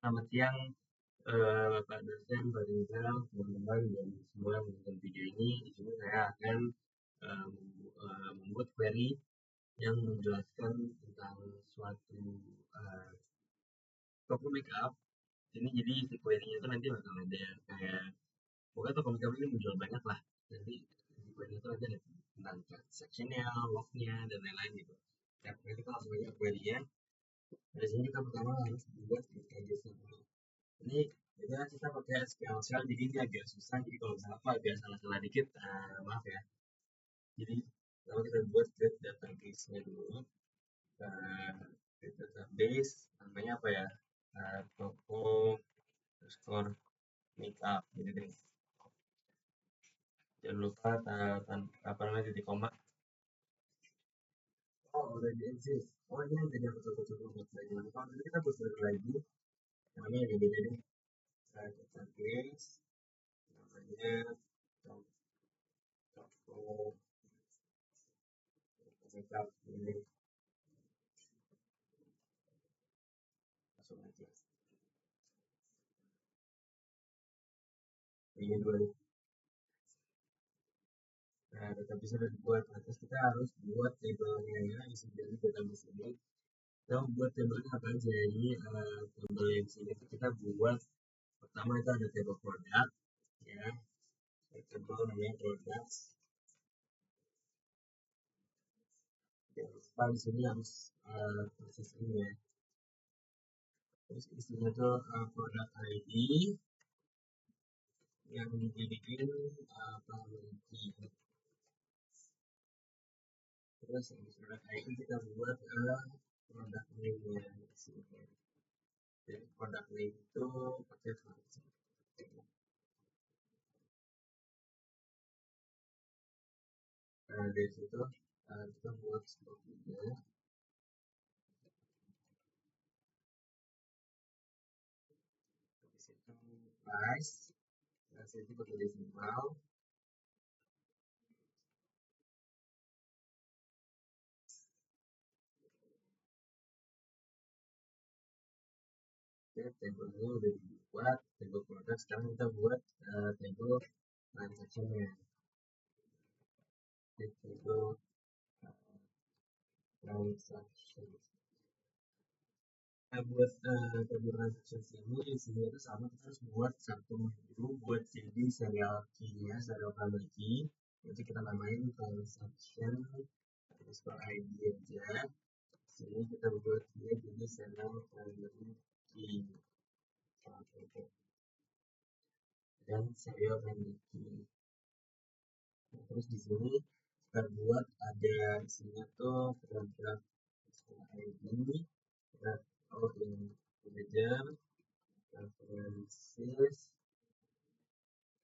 Selamat siang, Bapak dosen, Pak Rizal, teman-teman, dan semua yang menonton video ini. Di sini saya akan membuat query yang menjelaskan tentang suatu toko makeup. Ini jadi si query-nya itu nanti bakal ada kayak, pokoknya toko makeup ini menjual banyak lah. Nanti di query itu ada tentang transaction-nya, log-nya, dan lain-lain gitu. Ya, nanti kita langsung aja query-nya. Dari sini kita pertama harus membuat package ini biasanya kita pakai SQL Shell, jadi ini agak susah. Jadi kalau misalnya apa agak salah-salah dikit, maaf ya. Jadi kalau kita buat create database-nya dulu, create database namanya apa ya? Toko underscore makeup gitu deh. Jangan lupa apa namanya titik koma. Oh, udah di exist. Oh, ini udah jadi betul-betul buat lagi. Kalau nanti kita buat lagi, namanya beda deh. Database namanya toko makeup ini masuk aja. Ini dua nih. Nah, database sudah dibuat. Nah, terus kita harus buat tabelnya ya, isi dari database ini. Kita buat tabelnya apa aja? Ini tabel yang sini itu kita buat pertama itu ada table produk ya. Tabel namanya products. Jangan lupa di sini harus proses ini ya. Terus isinya tuh produk ID yang dibikin memiliki. Terus produk ID kita buat produk name-nya di sini. Jadi produk name itu pakai function. Nah, dari situ kita buat stoknya. Di situ price, price itu pakai decimal. Oke, tabelnya udah dibuat, table produk. Sekarang kita buat table transaction-nya. Table transaction. Nah, buat table transaction ini isinya itu sama, kita harus buat satu menu buat jadi serial key-nya, serial primary key. Jadi kita namain transaction underscore ID aja. Sini kita buat dia jadi serial primary key dan serial primary key. Nah, terus di sini kita buat ada isinya tuh produk ID, integer, references,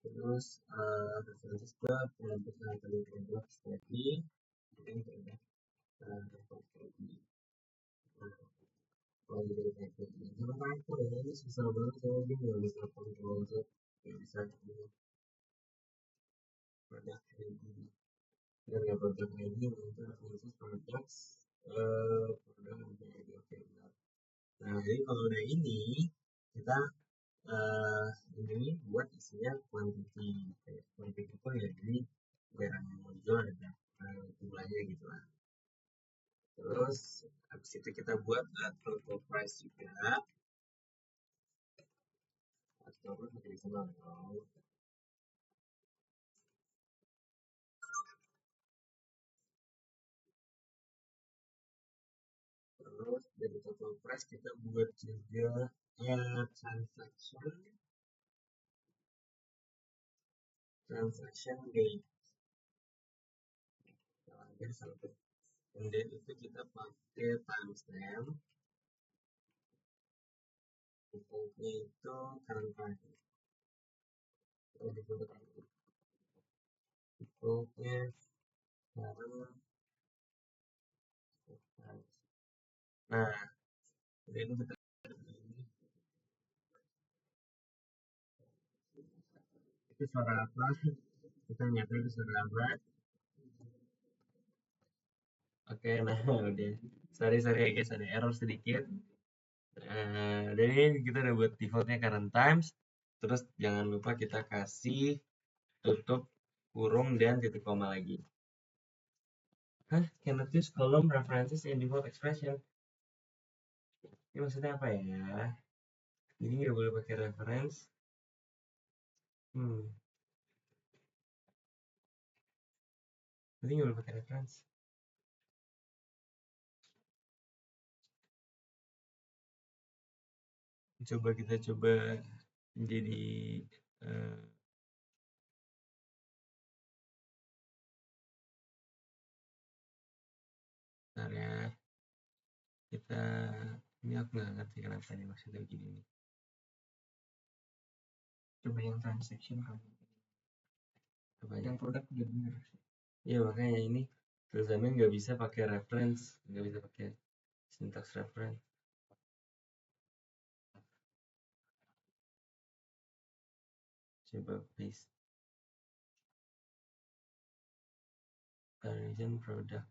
terus references ke produk tadi, ini produk tadi. Kalau dari tadi, jangan apa ya, ini susah banget saya dia nggak bisa kontrol Z, nggak bisa produk ID. Dan ya produk ID itu references produk ID, oke benar. Nah, jadi kalau udah ini kita ini buat isinya quantity, kayak quantity itu ya jadi barang yang mau dijual ada jumlahnya gitu lah. Terus habis itu kita buat total price juga. Total price pakai decimal dong. Terus dari total price kita buat juga transaction date. Jadi sampai date itu kita pakai timestamp. Defaultnya itu current price. Defaultnya current. Nah, jadi kita itu suara apa? Kita nyatain itu suara apa? Oke, nah udah. Sorry guys, ada error sedikit. udah ini kita udah buat defaultnya current times. Terus jangan lupa kita kasih tutup kurung dan titik koma lagi. Hah? Cannot use column references in default expression. Ini maksudnya apa ya? Jadi nggak boleh pakai reference. Jadi nggak boleh pakai reference. Kita coba jadi bentar ya. Ini aku nggak ngerti kenapa ini maksudnya begini nih. Coba yang transaction kamu. Coba yang produk udah bener. Iya makanya ini tulisannya nggak bisa pakai reference, nggak bisa pakai syntax reference. Coba paste. Comparison product.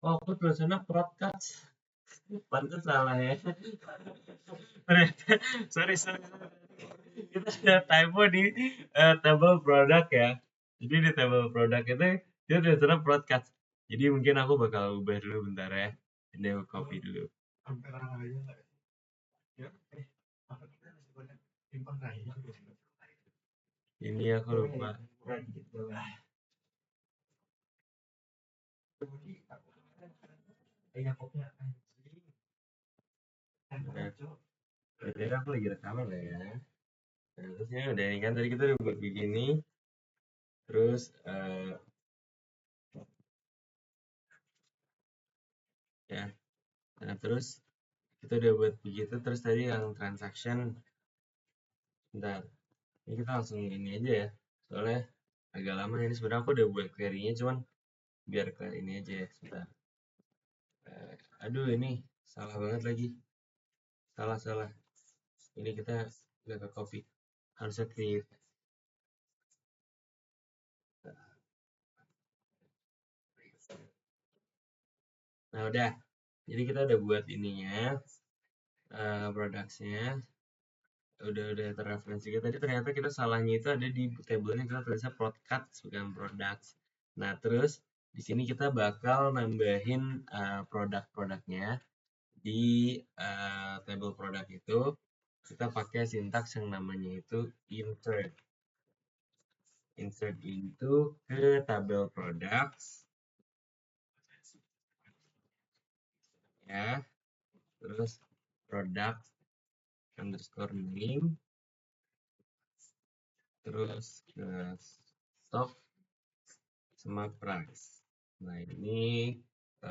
Oh, aku tulisannya broadcast. Pantas salah ya. sorry. Kita ada typo di table product ya. Jadi di table product itu dia tulisannya broadcast. Jadi mungkin aku bakal ubah dulu bentar ya. Ini aku copy dulu. Ini aku lupa. Jadi aku lagi rekaman lah ya. Nah, terus ini udah ini kan tadi kita udah buat begini. Terus ya. Nah, terus kita udah buat begitu. Terus tadi yang transaction. Bentar. Ini kita langsung ini aja ya. Soalnya agak lama ini sebenarnya aku udah buat query-nya cuman biar ke ini aja ya. Sebentar. Aduh ini salah banget lagi. Salah. Ini kita udah ke copy. Harusnya create. Nah udah. Jadi kita udah buat ininya. Products-nya. Udah terreferensi kita. Tadi ternyata kita salahnya itu ada di tabelnya kita tulisnya products bukan products. Nah terus di sini kita bakal nambahin produk-produknya di table produk itu. Kita pakai sintaks yang namanya itu insert into ke tabel products ya, terus product underscore name, terus ke stock sama price. Nah ini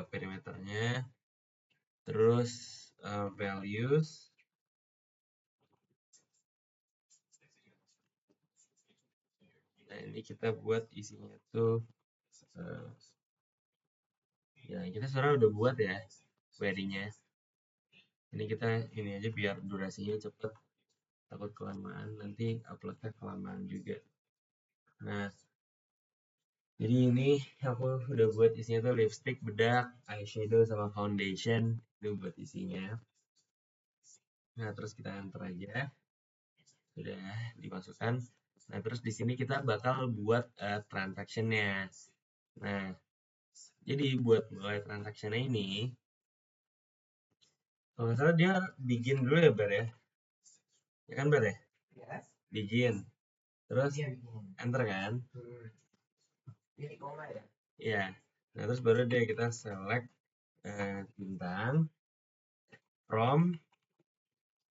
perimeternya, terus values. Nah ini kita buat isinya tuh ya kita sekarang udah buat ya query-nya. Ini kita ini aja biar durasinya cepet, takut kelamaan nanti uploadnya kelamaan juga. Nah jadi ini aku udah buat isinya tuh lipstick, bedak, eyeshadow sama foundation itu buat isinya. Nah terus kita enter aja, sudah dimasukkan. Nah terus di sini kita bakal buat transactionnya. Nah jadi buat mulai transactionnya ini, kalau nggak salah dia begin dulu ya Bar ya, ya kan Bar ya? Begin, terus enter kan? Ini koma ya? Iya. Nah terus baru deh kita select bintang from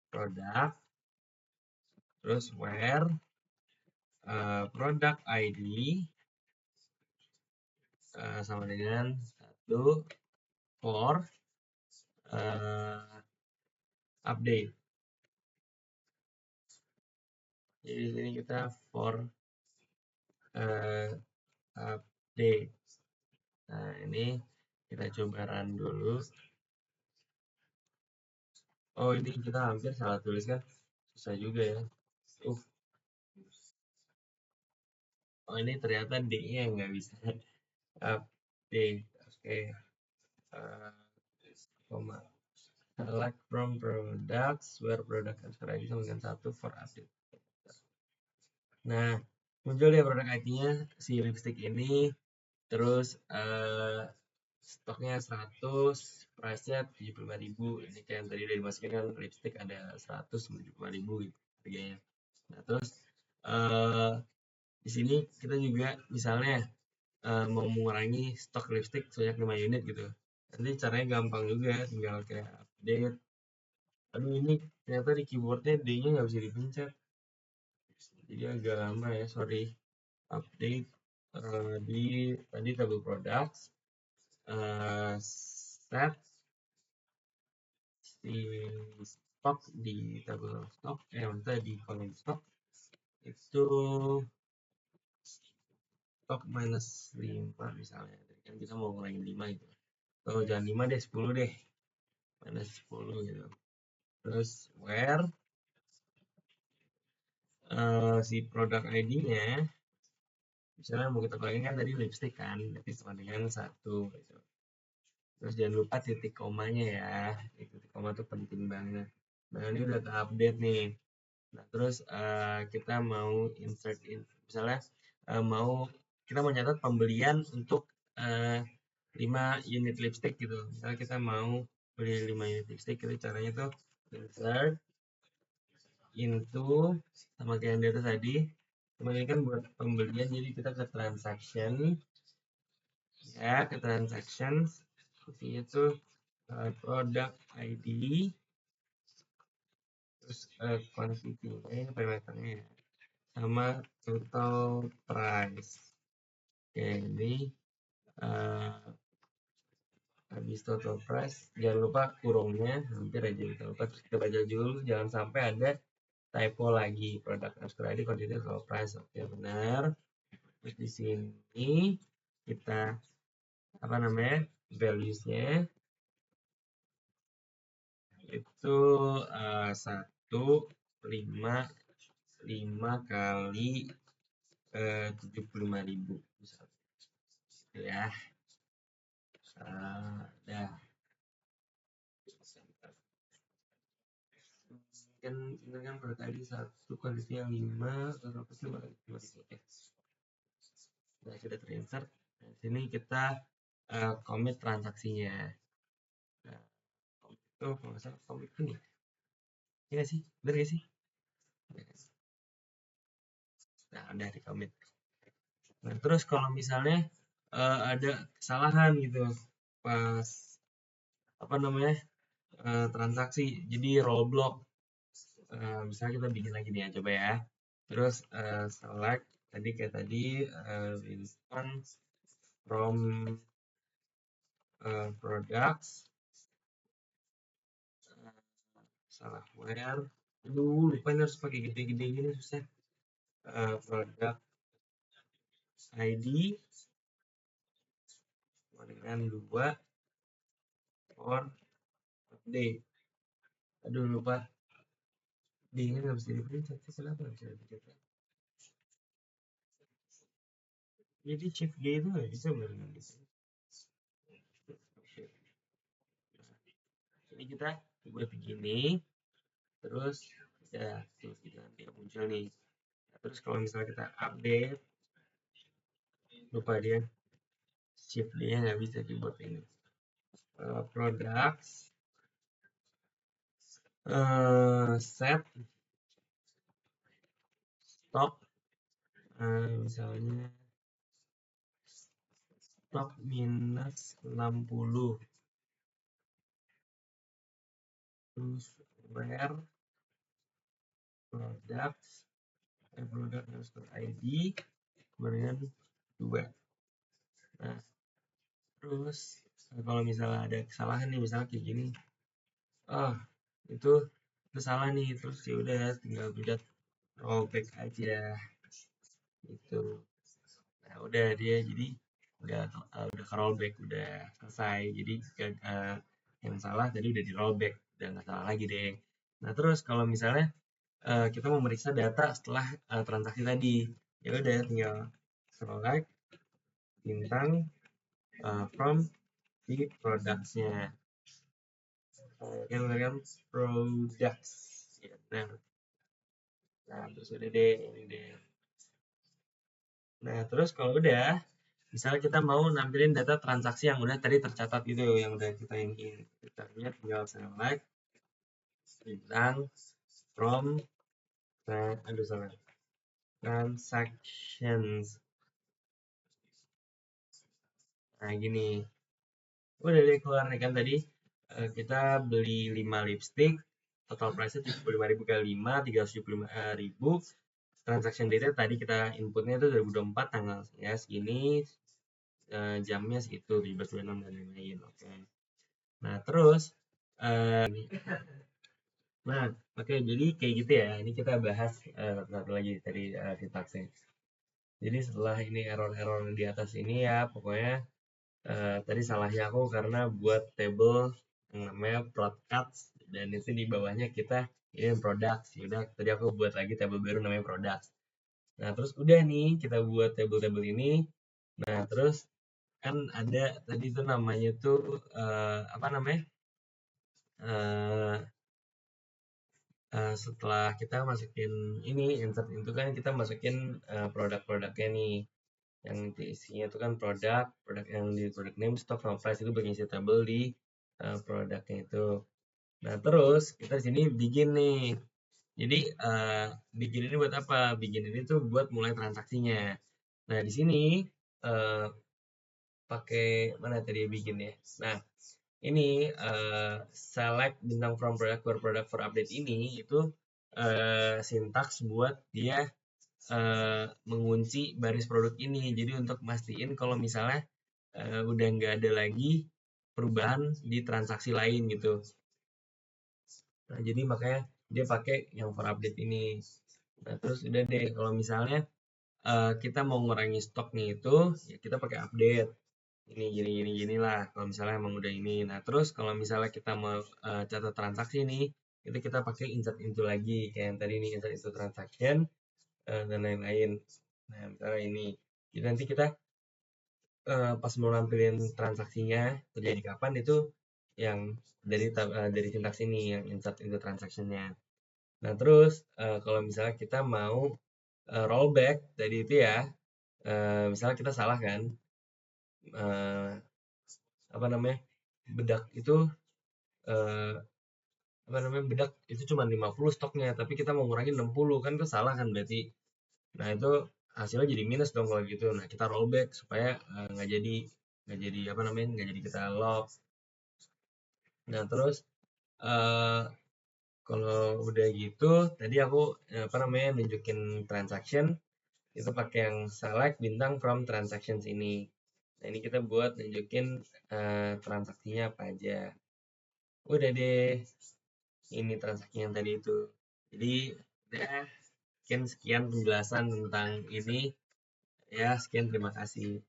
product, terus where product ID sama dengan 1 for update. Jadi di sini kita for update. Nah ini kita coba run dulu. Oh ini kita hampir salah tulis kan, susah juga ya. Oh ini ternyata D-nya nggak bisa update. Oke. Koma. Select from products where product underscore ID sama dengan 1 for update. Nah, muncul deh produk ID-nya si lipstick ini. Terus stoknya 100, price-nya 75.000. Ini kayak yang tadi udah dimasukin kan lipstick ada 175.000 gitu harganya. Nah, terus di sini kita juga misalnya mau mengurangi stok lipstick sebanyak 5 unit gitu. Nanti caranya gampang juga, tinggal kayak update. Aduh ini ternyata di keyboardnya D-nya nggak bisa dipencet. Jadi agak lama ya, sorry. Update di tadi table products, set di stok di table stok, maksudnya di kolom stok itu stok minus 5 misalnya. Jadi kan kita mau ngurangin 5 gitu. Kalau jangan 5 deh, 10 deh. Minus 10 gitu. Terus where si produk ID-nya misalnya mau kita kurangin kan tadi lipstick kan, berarti sama dengan 1 gitu. Terus jangan lupa titik komanya ya, titik koma itu penting banget. Nah ini udah update nih. Nah terus kita mau insert misalnya mau kita mau nyatat pembelian untuk 5 unit lipstick gitu. Misalnya kita mau beli 5 unit lipstick, itu caranya tuh insert into sama kayak yang di atas tadi. Cuma ini kan buat pembelian, jadi kita ke transaction ya, ke transactions isinya tuh product ID terus quantity-nya ini parameternya ya, sama total price. Oke ini habis total price jangan lupa kurungnya, hampir aja kita lupa. Terus kita baca dulu jangan sampai ada typo lagi, product underscore ID quantity total price. Oke benar. Terus di sini kita apa namanya values-nya itu 155 kali 75.000 misalnya ya. Dah kan ini kan pada tadi 1 kondisinya 5 atau apa sih 5.000 ya. Nah sudah terinsert. Nah, sini kita commit transaksinya. Nah, commit itu kalau nggak salah commit ini ya sih, bener gak sih? Nah udah di commit. Nah terus kalau misalnya ada kesalahan gitu pas apa namanya transaksi, jadi rollblock, misalnya kita bikin lagi nih ya, coba ya. Terus select tadi kayak tadi Winston from products, salah where, aduh lupa ini harus pakai gede-gede gini susah. Product ID dengan 2 for update. Aduh lupa, D nya nggak bisa dipencet sih, kenapa nggak bisa dipencet? Jadi shift G itu nggak bisa benar gitu. Ini kita buat begini, terus ya terus kita nanti muncul nih. Nah, terus kalau misalnya kita update, lupa dia shift D nya nggak bisa keyboard ini. Products set stock misalnya stok minus 60, terus where products product underscore ID kemudian 2. Nah terus kalau misalnya ada kesalahan nih, misalnya kayak gini, oh itu salah nih, terus ya udah tinggal pencet rollback aja gitu. Nah udah dia jadi udah ke rollback, udah selesai. Jadi yang salah tadi udah di rollback, udah nggak salah lagi deh. Nah terus kalau misalnya kita mau meriksa data setelah transaksi tadi, ya udah tinggal select bintang from di products-nya. Kan products. Ya, nah terus udah deh ini deh. Nah terus kalau udah, misalnya kita mau nampilin data transaksi yang udah tadi tercatat gitu, yang udah kita ini, kita lihat tinggal select bintang from transactions. Nah gini, udah deh keluar nih kan tadi kita beli 5 lipstick, total price-nya 75.000 kali 5, 375.000. Transaction data tadi kita inputnya itu 2024 tanggal ya segini, jamnya segitu 17.26 dan lain-lain. Oke. Nah terus jadi kayak gitu ya. Ini kita bahas satu lagi tadi sintaksnya. Jadi setelah ini error-error di atas ini ya, pokoknya tadi salahnya aku karena buat table yang namanya products dan itu di bawahnya kita ini products. Yaudah, tadi aku buat lagi table baru namanya products. Nah terus udah nih kita buat table-table ini. Nah terus kan ada tadi tuh namanya tuh apa namanya? Setelah kita masukin ini insert itu kan kita masukin produk-produknya nih yang isinya itu kan produk yang di product name, stock, sama price itu berisi tabel di produknya itu. Nah terus kita di sini bikin nih. Jadi bikin ini buat apa? Bikin ini tuh buat mulai transaksinya. Nah di sini pakai mana tadi bikinnya? Nah ini select bintang from product for update ini itu sintaks buat dia mengunci baris produk ini. Jadi untuk mastiin kalau misalnya udah nggak ada lagi perubahan di transaksi lain gitu. Nah jadi makanya dia pakai yang for update ini. Nah terus udah deh kalau misalnya kita mau ngurangi stoknya itu ya kita pakai update. Ini gini lah kalau misalnya emang udah ini. Nah terus kalau misalnya kita mau catat transaksi nih itu kita pakai insert into lagi kayak yang tadi nih, insert into transaction dan lain-lain. Nah misalnya ini jadi nanti kita pas mau nampilin transaksinya terjadi kapan itu yang dari sintaks ini yang insert into transaction-nya. Nah terus kalau misalnya kita mau rollback tadi itu ya, misalnya kita salah kan, apa namanya, bedak itu bedak itu cuma 50 stoknya tapi kita mau ngurangin 60 kan itu salah kan berarti. Nah itu hasilnya jadi minus dong kalau gitu. Nah kita rollback supaya nggak jadi apa namanya, nggak jadi kita loss. Nah terus kalau udah gitu tadi aku apa namanya nunjukin transaction itu pakai yang select bintang from transactions ini. Nah ini kita buat nunjukin transaksinya apa aja. Udah deh, ini transaksi yang tadi itu. Jadi udah sekian penjelasan tentang ini ya. Sekian, terima kasih.